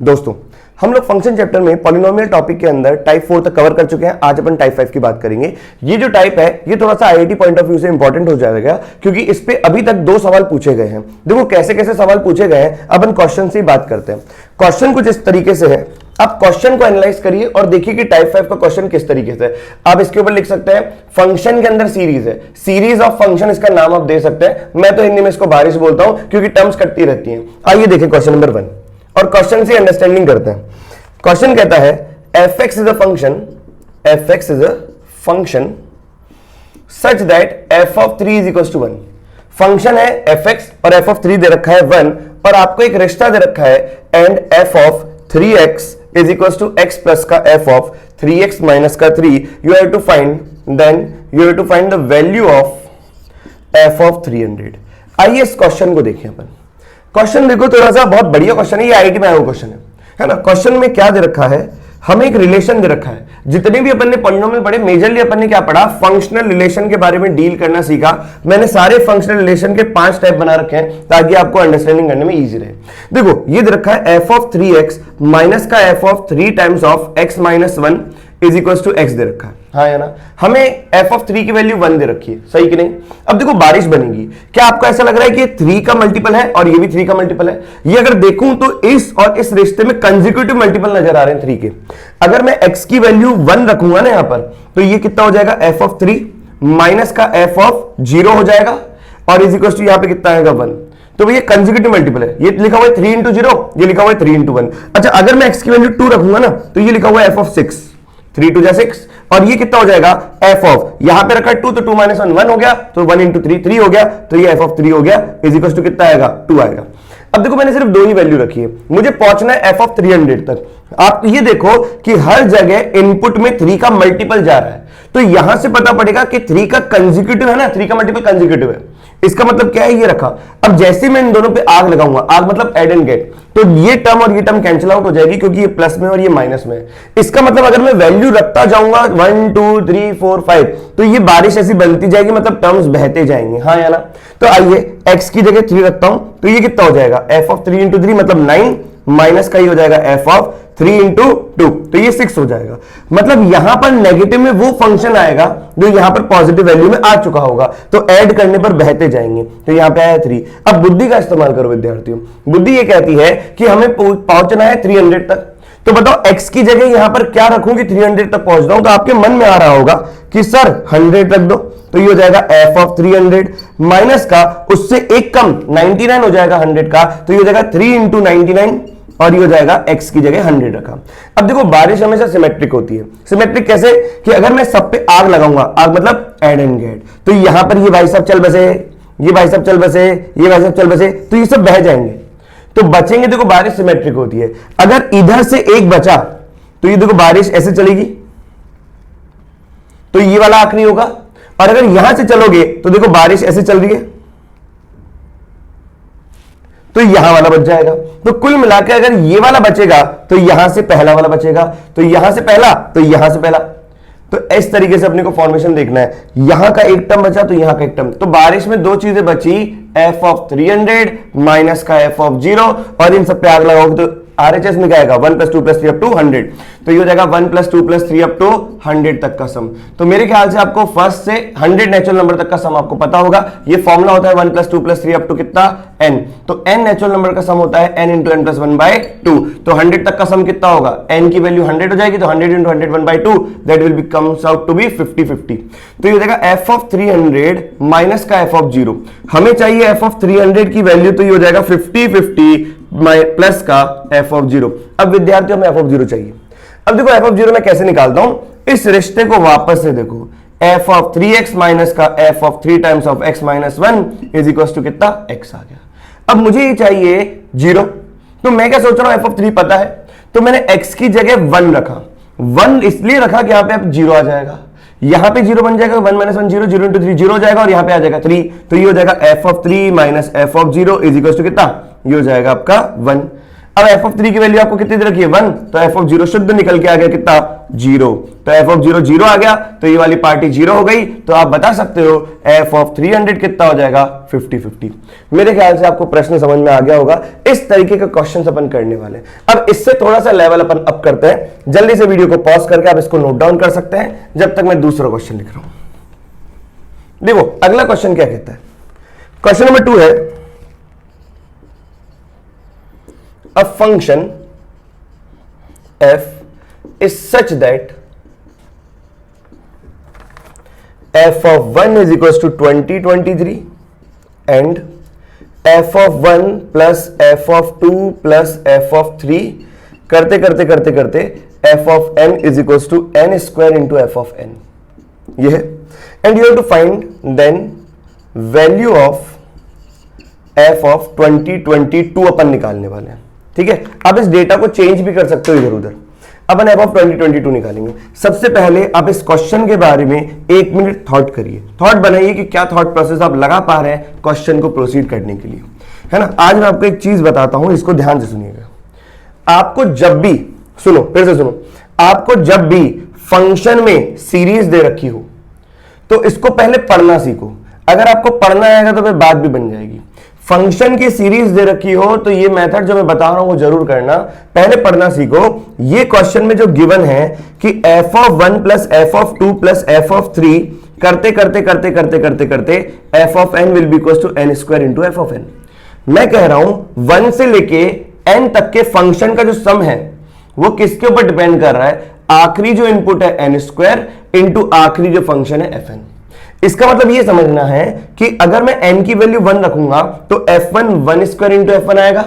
दोस्तों, हम लोग फंक्शन चैप्टर में पॉलिनोमियल टॉपिक के अंदर टाइप 4 तक कवर कर चुके हैं। आज अपन टाइप 5 की बात करेंगे। ये जो टाइप है ये थोड़ा सा आईआईटी पॉइंट ऑफ व्यू से इंपॉर्टेंट हो जाएगा, क्योंकि इस पे अभी तक 2 सवाल पूछे गए हैं। देखो कैसे कैसे सवाल पूछे गए हैं, अपन क्वेश्चन से ही बात करते हैं। क्वेश्चन कुछ इस तरीके से है, आप क्वेश्चन को एनालाइज करिए और देखिए कि टाइप 5 का क्वेश्चन किस तरीके से है। आप इसके ऊपर लिख सकते हैं फंक्शन के अंदर सीरीज है, सीरीज ऑफ फंक्शन इसका नाम आप दे सकते हैं। मैं तो हिंदी में इसको बारिश बोलता हूं क्योंकि टर्म्स कटती रहती हैं। आइए देखें क्वेश्चन नंबर 1 और क्वेश्चन से अंडरस्टैंडिंग करते हैं। क्वेश्चन कहता है fx is a function such that f of 3 is equal to 1। Function है fx और f ऑफ 3 दे रखा है 1 और आपको एक रिश्ता दे रखा है and f of 3x is equal to x plus का f ऑफ 3x माइनस का 3। You have to find the value of f of 300। आइए इस क्वेश्चन को देखें अपन। क्वेश्चन देखो थोड़ा सा बहुत बढ़िया क्वेश्चन है, ये आईआईटी में आया हुआ क्वेश्चन है ना। क्वेश्चन में क्या दे रखा है, हमें एक रिलेशन दे रखा है। जितने भी अपन ने पॉलिनोमियल पढ़े, मेजरली अपन ने क्या पढ़ा, फंक्शनल रिलेशन के बारे में डील करना सीखा। मैंने सारे फंक्शनल रिलेशन के 5 टाइप बना रखे हैं ताकि आपको अंडरस्टैंडिंग करने में इजी रहे। देखो ये दे रखा है f ऑफ 3x माइनस का f of 3 times of x minus 1 is equal to x दे रखा है। हाँ या ना, हमें f ऑफ 3 की वैल्यू 1 दे रखी है, सही कि नहीं। अब देखो बारिश बनेगी, क्या आपको ऐसा लग रहा है कि ये 3 का मल्टीपल है और ये भी 3 का मल्टीपल है? ये अगर देखूं तो इस और इस रिश्ते में कंसेक्यूटिव मल्टीपल नजर आ रहे हैं 3 के। अगर मैं x की वैल्यू 1 रखूंगा ना यहां पर, तो ये कितना हो जाएगा, f ऑफ 3 माइनस का f ऑफ 0 हो जाएगा और इज इक्वल टू यहां पे कितना आएगा 1। तो ये कंसेक्यूटिव मल्टीपल है, ये लिखा हुआ है 3 इंटू 0, ये लिखा हुआ है 3 इंटू 1। अच्छा अगर मैं x की वैल्यू 2 रखूंगा ना, तो ये लिखा हुआ है f ऑफ 6, 3 2 6 और ये कितना हो जाएगा f ऑफ, यहां पे रखा है 2 तो 2 माइनस 1 1 हो गया, तो 1 इंटू 3 3 हो गया, तो ये f ऑफ 3 हो गया इज इक्वल टू कितना आएगा 2 आएगा। अब देखो मैंने सिर्फ 2 ही वैल्यू रखी है, मुझे पहुंचना है f ऑफ 300 तक। आप ये देखो कि हर जगह इनपुट में 3 का मल्टीपल जा रहा है, तो यहां से पता पड़ेगा कि 3 का कंसेक्यूटिव है ना, 3 का मल्टीपल कंसेक्यूटिव है। इसका मतलब क्या है, ये रखा। अब जैसे मैं इन दोनों पे आग लगाऊंगा, आग मतलब एड एंड गेट, तो ये टर्म और ये टर्म कैंसिल आउट हो जाएगी क्योंकि ये प्लस में और ये माइनस में। इसका मतलब अगर मैं वैल्यू रखता जाऊंगा 1 2 3 4 5, तो ये बारिश ऐसी बनती जाएगी, मतलब टर्म्स बहते जाएंगे। हाँ या ना। तो आइए x की जगह 3 रखता हूं, तो ये कितना हो जाएगा, f ऑफ 3 इंटू 3 मतलब 9 माइनस का ही हो जाएगा f ऑफ 3 इंटू 2, तो ये 6 हो जाएगा। मतलब यहां पर नेगेटिव में वो फंक्शन आएगा जो यहां पर पॉजिटिव वैल्यू में आ चुका होगा, तो ऐड करने पर बहते जाएंगे। तो यहां पे आया 3। अब बुद्धि का इस्तेमाल करो विद्यार्थियों। बुद्धि ये कहती है कि हमें पहुंचना है 300 तक, तो बताओ x की जगह यहां पर क्या रखूं कि 300 तक पहुंच जाऊं। तो आपके मन में आ रहा होगा कि सर 100 रख दो, तो ये हो जाएगा f ऑफ 300 माइनस का उससे एक कम 99 हो जाएगा 100 का, तो ये हो जाएगा 3 इंटू 99 और ये हो जाएगा x की जगह 100 रखा। अब देखो बारिश हमेशा सिमेट्रिक होती है। सिमेट्रिक कैसे कि अगर मैं सब पे आग लगाऊंगा, आग मतलब एड एंड गेट, तो यहां पर ये भाई साहब चल बसे, ये भाई साहब चल बसे, ये भाई साहब चल बसे, तो ये सब बह जाएंगे, तो बचेंगे। देखो बारिश सिमेट्रिक होती है, अगर इधर से एक बचा तो ये देखो बारिश ऐसे चलेगी, तो ये वाला आखिरी होगा। और अगर यहां से चलोगे तो देखो बारिश ऐसे चल रही है, तो यहां वाला बच जाएगा। तो कुल मिलाकर अगर ये वाला बचेगा तो यहां से पहला वाला बचेगा, तो यहां से पहला, तो यहां से पहला। तो इस तरीके से अपने को फॉर्मेशन देखना है। यहां का एक टर्म बचा तो यहां का एक टर्म, तो बारिश में 2 चीजें बची, f ऑफ 300 माइनस का f ऑफ 0, और इन सब पे आग लगाओगे तो RHS में क्या आएगा 1 + 2 + 3 अप टू 100, तो ये हो जाएगा 1 + 2 + 3 अप टू 100 तक का सम। तो मेरे ख्याल से आपको फर्स्ट से 100 नेचुरल नंबर तक का सम आपको पता होगा। ये फॉर्मूला होता है 1 + 2 + 3 अप टू कितना n, तो n नेचुरल नंबर का सम होता है n × n + 1/2, तो 100 तक का सम कितना होगा, n की वैल्यू 100 हो जाएगी, तो 100 × 100 1/2 that will comes out to be 50-50। तो ये हो जाएगा f ऑफ 300 माइनस का f ऑफ 0। हमें चाहिए f ऑफ 300 की वैल्यू, तो ये हो जाएगा 50-50 प्लस का f ऑफ 0। अब विद्यार्थियों में f ऑफ 0 चाहिए। अब देखो f ऑफ 0 मैं कैसे निकालता हूं, इस रिश्ते को वापस से देखो, f ऑफ 3x माइनस का f of 3 times of x minus 1 is equal to कितना, x आ गया। अब मुझे ये चाहिए 0, तो मैं क्या सोच रहा हूं, f ऑफ 3 पता है, तो मैंने x की जगह 1 रखा। 1 इसलिए रखा कि यहां पे अब 0 आ जाएगा, यहां पे 0 बन जाएगा, 1 - 1 0, 0 × 3 0 हो जाएगा, और यहां पे आ जाएगा 3, तो ये हो जाएगा f of 3 minus f of 0 is equal to कितना, ये हो जाएगा आपका 1। अब एफ ऑफ 3 की वैल्यू आपको कितनी दे रखी है 1, तो एफ ऑफ 0 शुद्ध निकल के आ गया कितना 0, तो एफ ऑफ 0 0 आ गया, तो ये वाली पार्टी 0 हो गई। तो आप बता सकते हो एफ ऑफ 300 कितना हो जाएगा 50-50। मेरे ख्याल से आपको प्रश्न समझ में आ गया होगा। इस तरीके का क्वेश्चन अपन करने वाले हैं। अब इससे थोड़ा सा लेवल अपन अप करते हैं। जल्दी से वीडियो को पॉज करके आप इसको नोट डाउन कर सकते हैं जब तक मैं दूसरा क्वेश्चन लिख रहा हूं। देखो अगला क्वेश्चन क्या कहता है, क्वेश्चन नंबर 2 है a function f is such that f of 1 is equals to 20-23 and f of 1 plus f of 2 plus f of 3 करते करते करते करते f of n is equals to n square into f of n, ये है। and you have to find then value of f of 20-22 अपन निकालने वाले हैं, ठीक है। अब इस डेटा को चेंज भी कर सकते हो इधर उधर। अपन एफ ऑफ 20-22 निकालेंगे। सबसे पहले आप इस क्वेश्चन के बारे में 1 मिनट थॉट करिए, थॉट बनाइए कि क्या थॉट प्रोसेस आप लगा पा रहे हैं क्वेश्चन को प्रोसीड करने के लिए, है ना। आज मैं आपको एक चीज बताता हूं, इसको ध्यान से सुनिएगा। आपको जब भी, सुनो फिर से सुनो, आपको जब भी फंक्शन में सीरीज दे रखी हो तो इसको पहले पढ़ना सीखो। अगर आपको पढ़ना आएगा तो फिर बात भी बन जाएगी। फंक्शन की सीरीज दे रखी हो तो ये मेथड जो मैं बता रहा हूं वो जरूर करना, पहले पढ़ना सीखो। ये क्वेश्चन में जो गिवन है कि f of 1 plus f of 2 plus f of 3 करते करते करते करते करते करते f of n will be equal to n square into f of n। मैं कह रहा हूं 1 से लेके n तक के फंक्शन का जो सम है वो किसके ऊपर डिपेंड कर रहा है, आखिरी जो इनपुट है n स्क्वायर इंटू आखिरी जो फंक्शन है fn। इसका मतलब ये समझना है कि अगर मैं n की वैल्यू 1 रखूंगा तो f1 1 स्क्वायर इंटू f1 आएगा।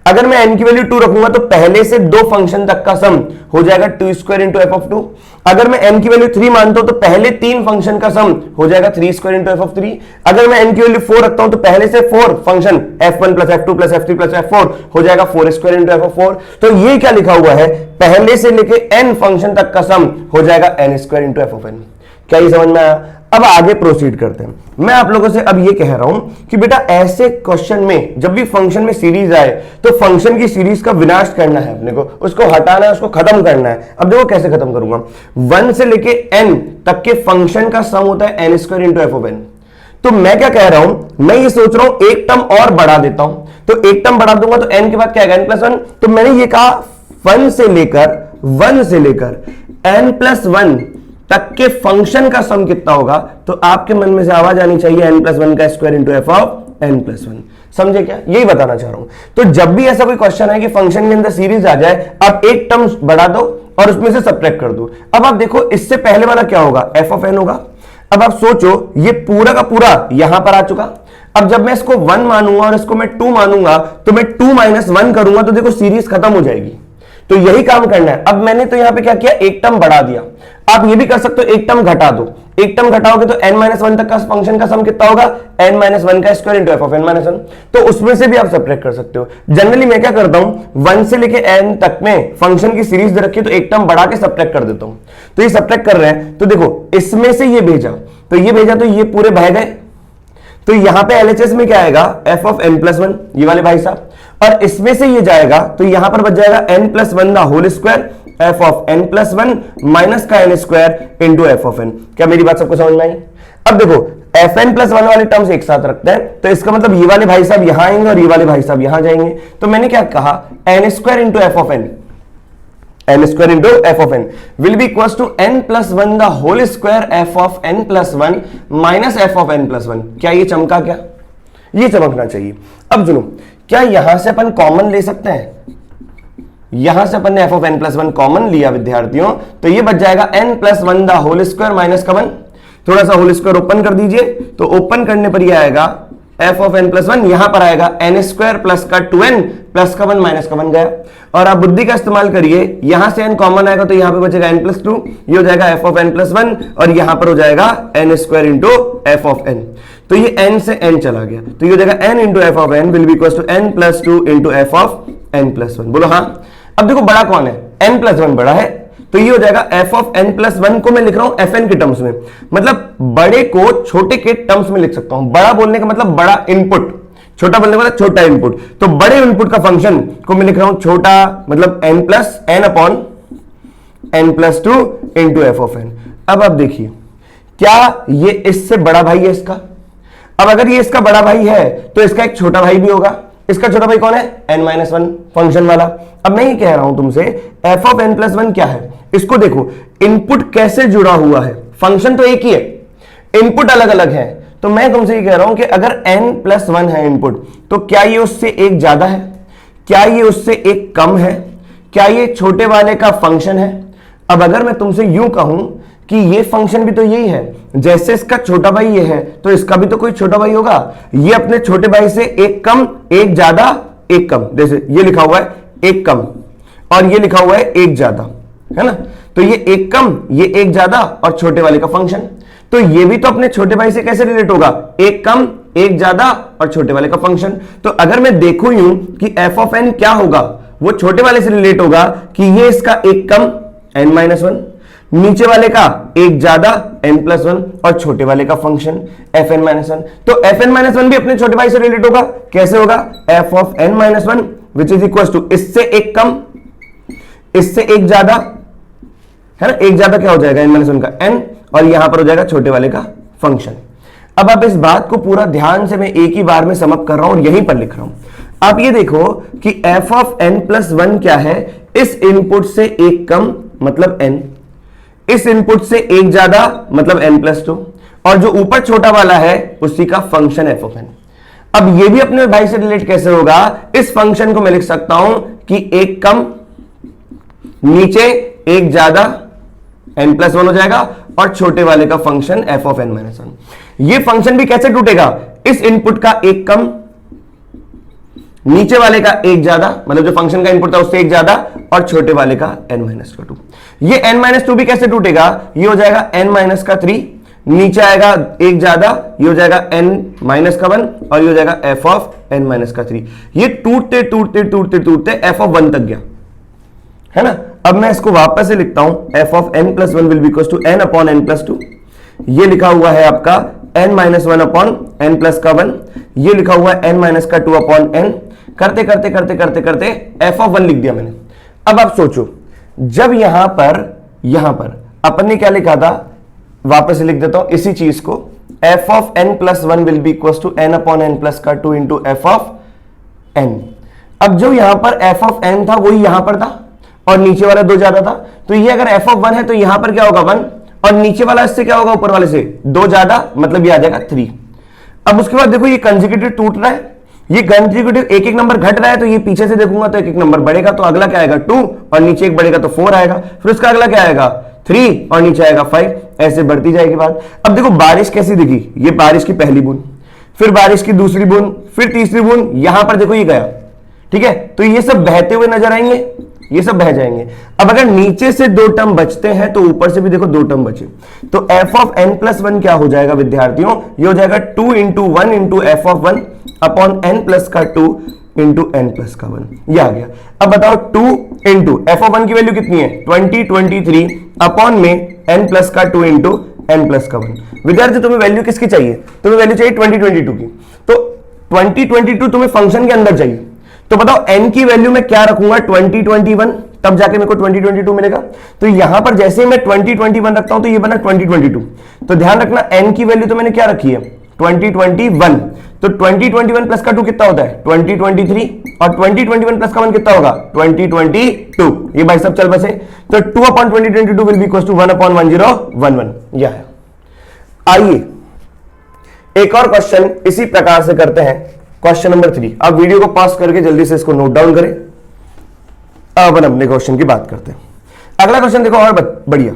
अगर मैं n की वैल्यू 2 रखूंगा तो पहले से दो फंक्शन तक का सम हो जाएगा 2 स्क्वायर इंटू f ऑफ 2। अगर मैं n की वैल्यू 3 मानता हूं तो पहले 3 फंक्शन का सम हो जाएगा 3 स्क्वायर इंटू f ऑफ 3। अगर मैं n की वैल्यू 4 रखता हूं तो पहले से 4 function f1 plus f2 plus f3 plus f4 हो जाएगा 4 स्क्वायर इंटू f ऑफ 4। तो ये क्या लिखा हुआ है, पहले से लेके n फंक्शन तक का सम हो जाएगा n square into f of n। क्या ये समझ में आया? अब आगे प्रोसीड करते हैं। मैं आप लोगों से अब ये कह रहा हूं कि बेटा ऐसे क्वेश्चन में जब भी फंक्शन में सीरीज आए तो फंक्शन की सीरीज का विनाश करना है, अपने को उसको हटाना है, उसको खत्म करना है। अब देखो कैसे खत्म करूंगा। 1 से लेके n तक के फंक्शन का सम होता है n square into f of n। तो मैं क्या कह रहा हूं, मैं ये सोच रहा हूं एक टर्म और बढ़ा देता हूं, तो एक टर्म बढ़ा दूंगा तो n के बाद क्या आएगा n प्लस 1। तो मैंने ये कहा 1 से लेकर n प्लस 1 तक के फंक्शन का सम कितना होगा, तो आपके मन में से आवाज आनी चाहिए n प्लस 1 का square into f of n plus 1। समझे क्या, यही बताना चाह रहा हूं। तो जब भी ऐसा कोई क्वेश्चन है कि फंक्शन के अंदर सीरीज आ जाए, आप एक टर्म बढ़ा दो और उसमें से सब्ट्रैक्ट कर दो। अब आप देखो इससे पहले वाला क्या होगा, f ऑफ n होगा। अब आप सोचो ये पूरा का पूरा यहां पर आ चुका। अब जब मैं इसको 1 मानूंगा और इसको मैं 2 मानूंगा तो मैं 2 माइनस 1 करूंगा तो देखो सीरीज खत्म हो जाएगी। तो यही काम करना है। अब मैंने तो यहां पे क्या किया, एक टर्म बढ़ा दिया। आप ये भी कर सकते हो एक टर्म घटा दो। एक टर्म घटाओगे तो n माइनस 1 तक का फंक्शन का सम कितना होगा, n माइनस 1 का square into f of n minus 1। तो उसमें से भी आप सब्ट्रैक्ट कर सकते हो। जनरली मैं क्या करता हूं, 1 से लेके n तक में फंक्शन की सीरीज दे रखी है तो एक टर्म बढ़ा के सब्ट्रैक्ट कर देता हूं। तो ये सब्ट्रैक्ट कर रहे हैं तो देखो इसमें से ये भेजा तो ये पूरे बह गए। तो यहां पे LHS में क्या आएगा, f ऑफ n प्लस 1, ये वाले भाई साहब। और इसमें से ये जाएगा तो यहां पर बच जाएगा n प्लस 1 का whole square f of n plus 1 minus का n square into f of n। क्या मेरी बात सबको समझ में आई? अब देखो fn प्लस 1 वाले टर्म्स एक साथ रखते हैं तो इसका मतलब ये वाले भाई साहब यहां आएंगे और ये वाले भाई साहब यहां जाएंगे। तो मैंने क्या कहा, n square into f of n, n square into f of n will be equals to n plus 1 का whole square f of n plus 1 minus f of n plus 1। क्या ये चमका? क्या ये चमकना चाहिए। अब सुनो, क्या यहां से अपन कॉमन ले सकते हैं? यहां से अपन ने f of n plus 1 common लिया विद्यार्थियों, तो ये बच जाएगा n प्लस 1 का होल स्क्वायर माइनस का 1। थोड़ा सा होल स्क्वायर ओपन कर दीजिए तो ओपन करने पर ये आएगा f ऑफ n प्लस 1, यहां पर आएगा n स्क्वायर प्लस का 2n प्लस का 1 माइनस का 1 गया। और आप बुद्धि का इस्तेमाल करिए, यहां से n कॉमन आएगा तो यहां पे बचेगा n प्लस 2, ये हो जाएगा f ऑफ n प्लस 1 और यहां पर हो जाएगा n square into f of n। तो ये n से n चला गया तो ये हो जाएगा n into f of n will be equal to n plus 2 into f of n plus 1। बोलो हाँ। अब देखो बड़ा कौन है, n प्लस 1 बड़ा है, तो ये हो जाएगा f ऑफ n प्लस 1 को मैं लिख रहा हूं fn के टर्म्स में, मतलब बड़े को छोटे के टर्म्स में लिख सकता हूं। बड़ा बोलने का मतलब बड़ा इनपुट, छोटा बोलने वाला छोटा इनपुट, तो बड़े इनपुट का फंक्शन को मैं लिख रहा हूं छोटा मतलब n plus n upon n plus two into f of n. अब आप देखिए क्या ये इससे बड़ा भाई है इसका? अब अगर ये इसका बड़ा भाई है तो इसका एक छोटा भाई भी होगा। इसका छोटा भाई कौन है? n-1 फंक्शन वाला। अब मैं ये कह रहा हूं तुमसे f ऑफ n+1 क्या है? इसको देखो इनपुट कैसे जुड़ा हुआ है, फंक्शन तो एक ही है, इनपुट अलग अलग है। तो मैं तुमसे ये कह रहा हूं कि अगर n+1 है इनपुट, तो क्या ये उससे एक ज्यादा है? क्या ये उससे एक कम है? क्या ये छोटे वाले का फंक्शन है? अब अगर मैं तुमसे यूं कहूं कि ये फंक्शन भी तो यही है, जैसे इसका छोटा भाई ये है तो इसका भी तो कोई छोटा भाई होगा, ये अपने छोटे भाई से एक कम एक ज्यादा एक कम, जैसे ये लिखा हुआ है एक कम और ये लिखा हुआ है एक ज्यादा, है ना? तो ये एक कम ये एक ज्यादा और छोटे वाले का फंक्शन, तो ये भी तो अपने छोटे भाई से कैसे रिलेट होगा? एक कम एक ज्यादा और छोटे वाले का फंक्शन। तो अगर मैं देखूं यूं कि f ऑफ n क्या होगा, वो छोटे वाले से रिलेट होगा कि ये इसका एक कम n-1, नीचे वाले का एक ज्यादा n+1 और छोटे वाले का फंक्शन fn-1। तो fn-1 भी अपने छोटे भाई से रिलेट होगा, कैसे होगा? f of n-1 which is equal to इससे एक कम इससे एक ज्यादा, है ना? एक ज्यादा क्या हो जाएगा? n-1 का n और यहां पर हो जाएगा छोटे वाले का फंक्शन। अब आप इस बात को पूरा ध्यान से मैं एक ही बार में समअप कर रहा हूं और यहीं पर लिख रहा हूं। आप ये देखो कि f ऑफ n+1 क्या है? इस इनपुट से एक कम मतलब n, इस इनपुट से एक ज्यादा मतलब n+2 और जो ऊपर छोटा वाला है उसी का फंक्शन f ऑफ n। अब ये भी अपने भाई से रिलेट कैसे होगा? इस फंक्शन को मैं लिख सकता हूं कि एक कम नीचे एक ज्यादा n+1 हो जाएगा और छोटे वाले का फंक्शन f ऑफ n-1। ये फंक्शन भी कैसे टूटेगा? इस इनपुट का एक कम नीचे वाले का एक ज्यादा, मतलब जो फंक्शन का इनपुट था उससे एक ज्यादा और छोटे वाले का n-2। ये n-2 भी कैसे टूटेगा? ये हो जाएगा n-3, नीचे आएगा एक ज्यादा, ये हो जाएगा n-1 और ये हो जाएगा f ऑफ n-3। ये टूटते टूटते टूटते टूटते f ऑफ 1 तक गया, है ना? अब मैं इसको वापस से लिखता हूं f of n+1 will be equal to n upon n+2। ये लिखा हुआ है आपका n-1 अपॉन n+1, ये लिखा हुआ है n-2 अपॉन n। करते करते करते करते करते f ऑफ 1 लिख दिया मैंने। अब आप सोचो, जब यहां पर अपन ने क्या लिखा था, वापस से लिख देता हूं इसी चीज को, f of n+1 will be equal to n upon n+2 into f of n। अब जो यहां पर f ऑफ n था वही यहां पर था और नीचे वाला 2 ज्यादा था, तो ये अगर f ऑफ 1 है तो यहां पर क्या होगा 1 और नीचे वाला इससे क्या होगा ऊपर वाले से 2 ज्यादा, मतलब ये आ जाएगा 3। अब उसके बाद देखो ये कंसेक्यूटिव टूट रहा है, ये कंसेक्यूटिव एक एक नंबर घट रहा है, तो ये पीछे से देखूंगा तो एक एक नंबर बढ़ेगा, तो अगला क्या आएगा 2 और नीचे एक बढ़ेगा तो 4 आएगा, फिर उसका अगला क्या आएगा 3 और नीचे आएगा 5, ऐसे बढ़ती जाएगी बात। अब देखो बारिश कैसी दिखी, ये बारिश की पहली बूंद, फिर बारिश की दूसरी बूंद, फिर तीसरी बूंद, यहां पर देखो ये गया, ठीक है? तो ये सब बहते हुए नजर आएंगे, ये सब बह जाएंगे। अब अगर नीचे से 2 टर्म बचते हैं तो ऊपर से भी देखो 2 टर्म बचे, तो f ऑफ n+1 क्या हो जाएगा विद्यार्थियों? ये हो जाएगा 2 into 1 into f of 1 upon n plus का 2 इंटू n प्लस का 1, ये आ गया। अब बताओ 2 इंटू f ऑफ 1 की वैल्यू कितनी है? 23 अपॉन में n प्लस का 2 इंटू n प्लस का 1। विद्यार्थी तुम्हें वैल्यू किसकी चाहिए? तुम्हें वैल्यू चाहिए 2022 की, तो 2022 तुम्हें फंक्शन के अंदर चाहिए, तो बताओ n की वैल्यू में क्या रखूंगा? 2021, तब जाके मेरे को 2022 मिलेगा। तो यहां पर जैसे मैं 2021 रखता हूं तो ये बना 2022। तो ध्यान रखना n की वैल्यू तो मैंने क्या रखी है? 2021। तो 2021 प्लस का 2 कितना होता है? 2023 और 2021 प्लस का 1 कितना होगा? 2022। ये भाई सब चल बसे, तो 2 upon 2022 will be equal to 1 upon 1011, यह है। आइए एक और क्वेश्चन इसी प्रकार से करते हैं, क्वेश्चन नंबर 3। आप वीडियो को पॉज करके जल्दी से इसको नोट डाउन करें। अब अपन अपने क्वेश्चन की बात करते हैं। अगला क्वेश्चन देखो और बढ़िया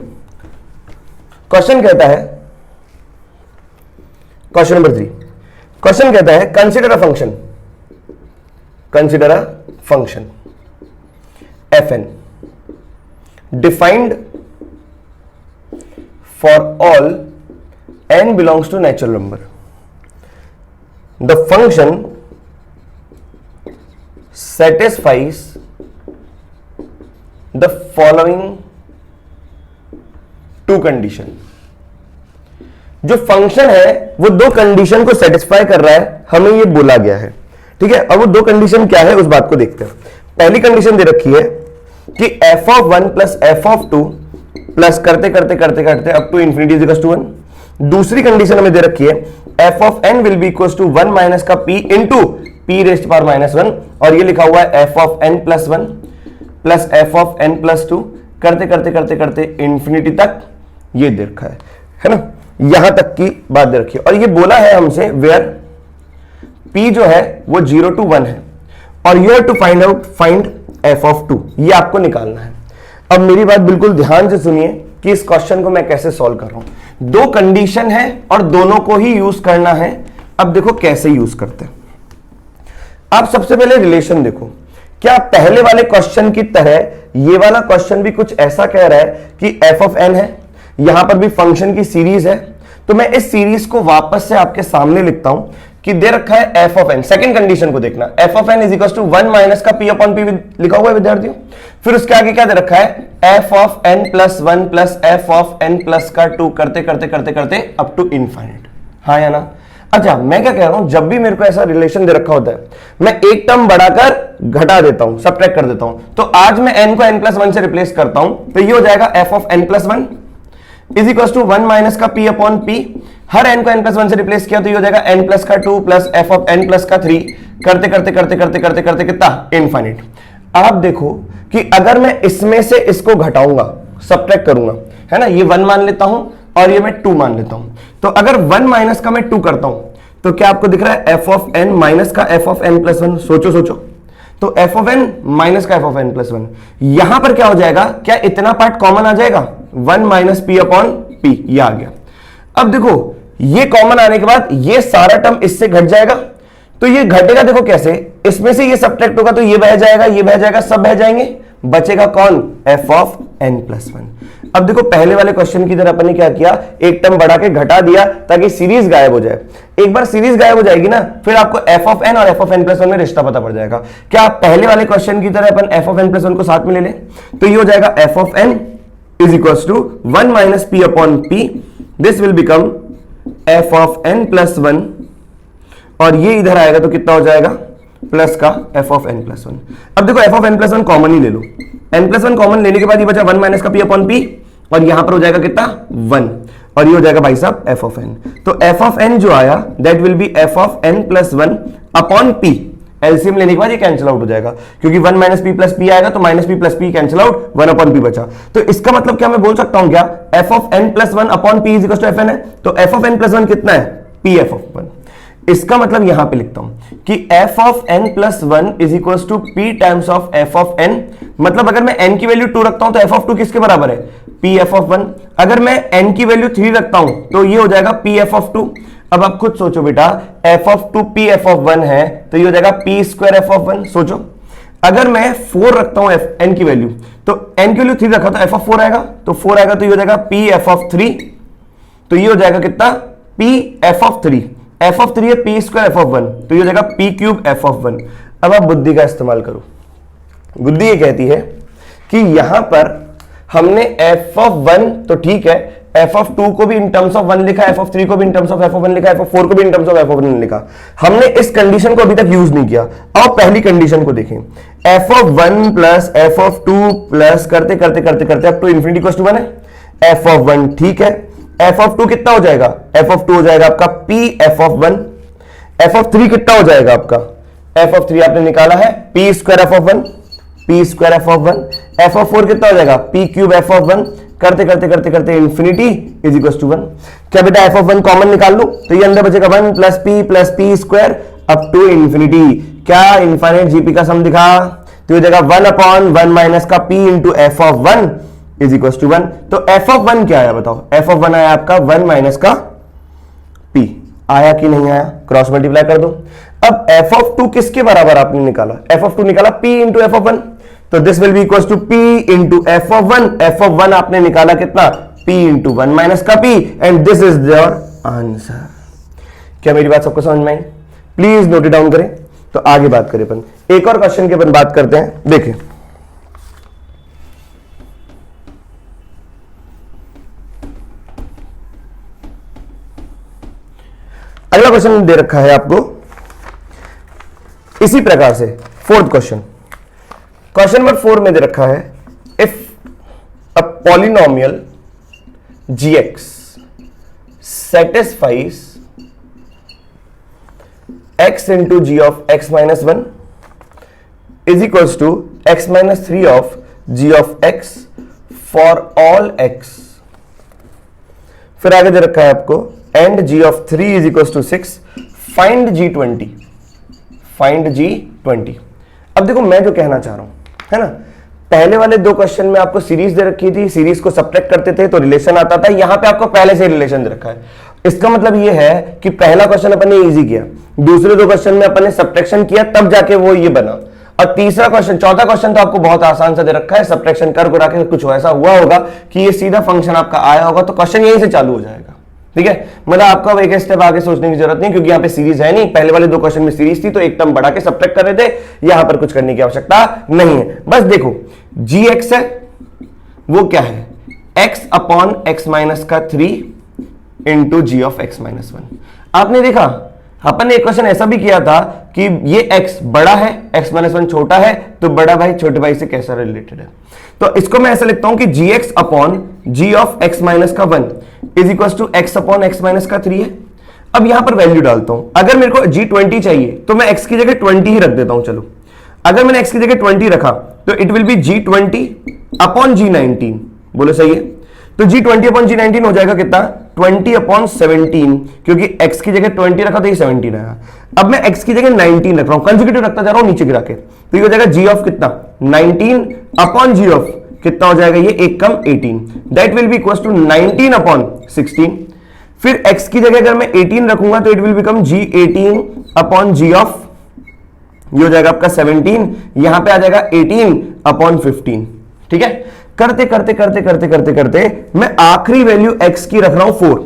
क्वेश्चन कहता है, क्वेश्चन नंबर 3, क्वेश्चन कहता है consider a function fn defined for all n belongs to natural number. The function satisfies the following two condition। जो फंक्शन है वो 2 कंडीशन को सेटिस्फाई कर रहा है, हमें ये बोला गया है। ठीक है, अब वो दो कंडीशन क्या है उस बात को देखते हैं। पहली कंडीशन दे रखी है कि F of one plus F of two plus करते करते करते करते up to infinity is equal to one. दूसरी कंडीशन हमें दे रखी है F of N will be equal to one minus का P into P raised power minus one, और ये लिखा हुआ है F of N plus one plus F of N plus two करते करते करते करते इंफिनिटी तक ये दे रखा है ना, यहां तक की बात दे रखी है। और ये बोला है हमसे वेयर p जो है वो 0 to 1 है, और you have to find f of 2, ये आपको निकालना है। अब मेरी बात बिल्कुल ध्यान से सुनिए कि इस क्वेश्चन को मैं कैसे सॉल्व कर रहा हूं। दो कंडीशन है और दोनों को ही यूज करना है। अब देखो कैसे यूज करते हैं। आप सबसे पहले रिलेशन देखो, क्या पहले वाले क्वेश्चन की तरह ये वाला क्वेश्चन भी कुछ ऐसा कह रहा है कि f ऑफ n है, यहां पर भी फंक्शन की सीरीज है, तो मैं इस सीरीज को वापस से आपके सामने लिखता हूं कि दे रखा है f of n। Second condition को देखना, f of n is equal to one minus का p अपॉन p लिखा हुआ है विद्यार्थियों। फिर उसके आगे क्या दे रखा है f of n plus one plus f of n plus का टू करते करते करते करते अप टू इनफाइनाइट, हाँ या ना। अच्छा, मैं क्या कह रहा हूं, जब भी मेरे को ऐसा रिलेशन दे रखा होता है मैं एक टर्म बढ़ाकर घटा देता हूं, सबट्रैक्ट कर देता हूं। तो आज मैं n को n प्लस वन से रिप्लेस करता हूं, तो ये हो जाएगा f of n plus one is equal to one minus का p अपॉन p। हर n को n प्लस वन से रिप्लेस किया तो ये हो जाएगा n प्लस का two plus f of n plus का थ्री करते करते करते करते करते करते कितना इनफाइनिट। आप देखो कि अगर मैं इसमें से इसको घटाऊंगा, सबट्रैक्ट करूंगा, है ना, ये वन मान लेता हूं और ये मैं टू मान लेता हूं, तो अगर वन माइनस का मैं टू करता हूं तो क्या आपको दिख रहा है f ऑफ n माइनस का f of n plus one. सोचो सोचो, तो f ऑफ n माइनस का f of n plus one, यहां पर क्या हो जाएगा, क्या इतना पार्ट कॉमन आ जाएगा, one minus p upon p, ये आ गया। अब देखो ये कॉमन आने के बाद ये सारा टर्म इससे घट जाएगा, तो ये घटेगा देखो कैसे, इसमें से ये सबट्रैक्ट होगा तो ये बह जाएगा, ये बह जाएगा, सब बह जाएंगे, बचेगा कौन, f of n plus one. अब देखो पहले वाले क्वेश्चन की तरह अपन ने क्या किया, एक टर्म बढ़ा के घटा दिया ताकि सीरीज गायब हो जाए। एक बार सीरीज गायब हो जाएगी ना, फिर आपको f ऑफ n और f of n plus one में रिश्ता पता पड़ जाएगा। क्या पहले वाले क्वेश्चन की तरह अपन f of n plus one को साथ में ले लें, तो ये हो जाएगा f of n is equal to one minus p upon p, this will become f of n plus one, और ये इधर आएगा तो कितना हो जाएगा, प्लस का f of n plus one. अब देखो f of n plus one common ही ले लो, n प्लस वन कॉमन लेने के बाद ये बचा वन माइनस का p अपॉन p, और यहां पर हो जाएगा कितना, वन, और ये हो जाएगा भाई साहब f ऑफ n। तो f ऑफ n जो आया that will B f of n plus one upon p। LCM लेने के बाद ये कैंसिल आउट हो जाएगा, क्योंकि one minus P plus P आएगा तो minus P plus P cancel out, one upon P बचा। तो इसका मतलब क्या मैं बोल सकता हूं क्या, f of n plus one upon P is equal to fn है, तो f of n plus one कितना है, p f ऑफ वन। इसका मतलब यहां पे लिखता हूं कि f of n plus one is equal to p times of f of n। मतलब अगर मैं n की वैल्यू 2 रखता हूं तो f ऑफ 2 किसके बराबर है, p f ऑफ 1। अगर मैं n की वैल्यू 3 रखता हूं तो ये हो जाएगा p f ऑफ 2। अब आप खुद सोचो बेटा, f of 2 p f of 1 है तो ये हो जाएगा p स्क्वायर f ऑफ 1। सोचो अगर मैं 4 रखता हूं n की वैल्यू, तो n की वैल्यू 3 रखा तो f ऑफ 4 आएगा, तो 4 आएगा तो ये हो जाएगा p f ऑफ 3, तो ये हो जाएगा कितना, p f of 3। f of 3 है p स्क्वायर f ऑफ 1, तो ये हो जाएगा p क्यूब f ऑफ 1। अब आप बुद्धि का इस्तेमाल करो, बुद्धि ये कहती है कि यहां पर हमने f ऑफ 1 तो ठीक है, f ऑफ 2 को भी इन टर्म्स ऑफ 1 लिखा, f ऑफ 3 को भी in terms of f of 1 लिखा, f ऑफ 4 को भी in terms of f of 1 लिखा। हमने इस कंडीशन को अभी तक यूज नहीं किया। अब पहली कंडीशन को देखें, f of 1 plus f of 2 plus करते करते करते करते अब टू इंफिनिटी इक्वल्स टू 1 है, f ऑफ 1 ठीक है, f ऑफ 2 कितना हो जाएगा, f ऑफ 2 हो जाएगा आपका p f of 1, f of 3 कितना हो जाएगा आपका, f ऑफ 3 आपने निकाला है p square f of 1, p square f of 1, f of 4 कितना हो जाएगा, p क्यूब f ऑफ 1, करते करते करते करते इंफिनिटी इज इक्वल टू 1। क्या बेटा f ऑफ 1 कॉमन निकाल लो, तो ये अंदर बचेगा 1 plus p square up to infinity. क्या इनफाइनाइट जीपी का सम दिखा, तो ये हो जाएगा 1 अपॉन 1 माइनस का p into f of 1 is equal to 1। तो f ऑफ 1 क्या आया बताओ, f ऑफ 1 आया आपका 1 माइनस का p, आया कि नहीं आया, क्रॉस मल्टीप्लाई कर दो। अब f ऑफ 2 किसके बराबर आपने निकाला, f ऑफ 2 निकाला p इंटू f ऑफ 1, तो this will be equal to p into f of 1। f of 1 आपने निकाला कितना, p इंटू 1 माइनस का p, and this is your answer. क्या मेरी बात सबको समझ में आई, प्लीज नोट इट डाउन करें। तो आगे बात करें अपन, एक और क्वेश्चन की अपन बात करते हैं। देखिए अगला क्वेश्चन दे रखा है आपको, इसी प्रकार से फोर्थ क्वेश्चन नंबर 4 में दे रखा है if a polynomial gx satisfies x into g of x minus 1 is equals to x minus 3 of g of x for all x। फिर आगे दे रखा है आपको and g of 3 is equals to 6, find g20, find g20। अब देखो मैं जो कहना चाह रहा हूं है ना, पहले वाले दो क्वेश्चन में आपको सीरीज दे रखी थी, सीरीज को सब्ट्रैक्ट करते थे तो रिलेशन आता था, यहां पे आपको पहले से रिलेशन दे रखा है। इसका मतलब ये है कि पहला क्वेश्चन अपन ने इजी किया, दूसरे दो क्वेश्चन में अपन ने सब्ट्रैक्शन किया, तब जाके वो ये बना। और तीसरा क्वेश्चन, चौथा क्वेश्चन तो आपको बहुत आसान सा दे रखा है, सब्ट्रैक्शन कर करा के कुछ ऐसा हुआ होगा कि ये सीधा फंक्शन आपका आया होगा, तो क्वेश्चन यहीं से चालू हो जाएगा। ठीक है, मतलब आपको अब एक स्टेप आगे सोचने की जरूरत नहीं, क्योंकि यहाँ पे सीरीज है नहीं, पहले वाले दो क्वेश्चन में सीरीज थी तो एक टर्म बढ़ा के सब्ट्रैक्ट कर रहे थे, यहां पर कुछ करने की आवश्यकता नहीं है। बस देखो gx है वो क्या है, x अपॉन x माइनस का 3 into G of x minus 1। आपने देखा अपन ने एक क्वेश्चन ऐसा भी किया था कि ये x बड़ा है, x माइनस 1 छोटा है, तो बड़ा भाई छोटे भाई से कैसा रिलेटेड है। तो इसको मैं ऐसा लिखता हूं कि gx upon g of x minus का 1 is equal to x upon x minus का 3 है। अब यहां पर वैल्यू डालता हूं, अगर मेरे को g20 चाहिए तो मैं x की जगह 20 ही रख देता हूं। चलो अगर मैंने x की जगह 20 रखा तो it will be g20 upon g19, बोलो सही है। तो g20 अपॉन g19 हो जाएगा कितना, 20 अपॉन 17, क्योंकि x की जगह 20 रखा तो ये 17 आया। अब मैं x की जगह 19 रख रहा हूं, कंसेक्यूटिव रखता जा रहा हूं नीचे गिरा के, तो ये हो जाएगा g ऑफ कितना 19 अपॉन g ऑफ कितना हो जाएगा, ये एक कम 18, that will be equal to 19 upon 16। फिर x की जगह अगर मैं 18 रखूंगा तो it will become g18 upon g of, ये हो जाएगा आपका 17, यहां पे आ जाएगा 18 अपॉन 15। ठीक है, करते करते करते करते करते करते मैं आखिरी वैल्यू x की रख रहा हूं 4,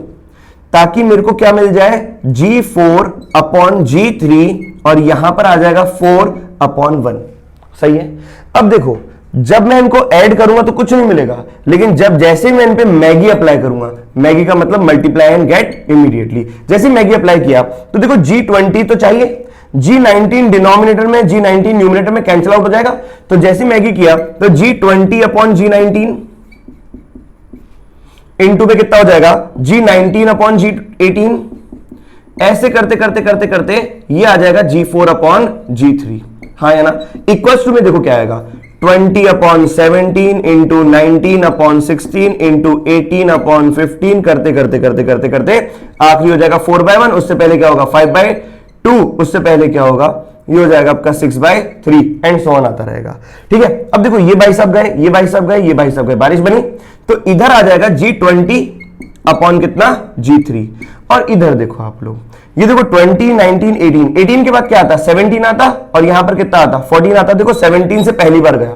ताकि मेरे को क्या मिल जाए, g4 अपॉन g3, और यहां पर आ जाएगा 4 अपॉन 1। सही है। अब देखो जब मैं इनको ऐड करूंगा तो कुछ नहीं मिलेगा, लेकिन जब जैसे मैं इन पे मैगी अप्लाई करूंगा, मैगी का मतलब मल्टीप्लाई एंड गेट इमीडिएटली, जैसे मैगी अप्लाई किया तो देखो g20 तो चाहिए, g19 डिनोमिनेटर में, g19 न्यूमिनेटर में कैंसिल आउट हो जाएगा, तो जैसे मैगी किया तो g20 अपॉन g19 इंटू पे कितना हो जाएगा, g19 अपॉन g18, ऐसे करते करते करते करते ये आ जाएगा g4 अपॉन g3। हाँ है ना, इक्वल्स टू में देखो क्या आएगा, 20 upon 17 into 19 upon 16 into 18 upon 15, करते करते करते करते करते आखिरी हो जाएगा 4/1, उससे पहले क्या होगा 5/2, उससे पहले क्या होगा, ये हो जाएगा आपका 6/3 एंड सो ऑन आता रहेगा। ठीक है, अब देखो ये भाई साहब गए, ये भाई साहब गए, ये भाई साहब गए, बारिश बनी, तो इधर आ जाएगा g20 अपॉन कितना g3, और इधर देखो आप लोग, ये देखो 20 19 18, 18 के बाद क्या आता 17 आता, और यहां पर कितना आता 14 आता। देखो 17 से पहली बार गया,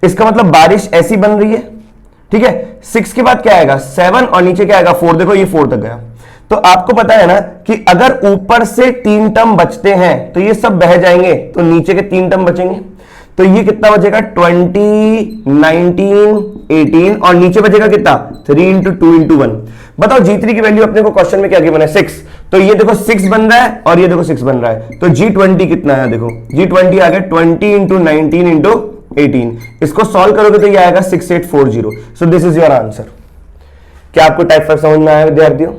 इसका मतलब बारिश ऐसी बन रही है। ठीक है, 6 के बाद क्या आएगा 7, और नीचे क्या आएगा 4, देखो ये 4 तक गया। तो आपको पता है ना कि अगर ऊपर से 3 टर्म बचते हैं तो ये सब बह जाएंगे, तो नीचे के 3 टर्म बचेंगे, तो ये कितना बचेगा 20 19 18, और नीचे बचेगा कितना 3 इंटू 2 इंटू 1। बताओ g3 की वैल्यू अपने को क्वेश्चन में क्या गिवन है 6, तो ये देखो 6 बन रहा है और ये देखो 6 बन रहा है, तो g20 कितना है, देखो g20 आ गया 20 इंटू 19 इंटू 18, इसको सॉल्व करोगे तो ये आएगा 6840। So this is your answer. क्या आपको टाइप 5 समझ में आया विद्यार्थियों?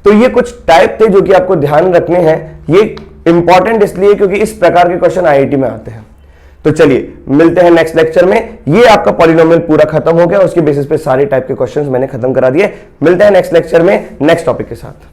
तो ये कुछ टाइप थे जो कि आपको ध्यान रखने हैं, ये इंपॉर्टेंट इसलिए क्योंकि इस प्रकार के क्वेश्चन आईआईटी में आते हैं। तो चलिए मिलते हैं नेक्स्ट लेक्चर में। ये आपका पॉलिनोमियल पूरा खत्म हो गया, उसके बेसिस पे सारे टाइप के क्वेश्चंस मैंने खत्म करा दिए। मिलते हैं नेक्स्ट लेक्चर में नेक्स्ट टॉपिक के साथ।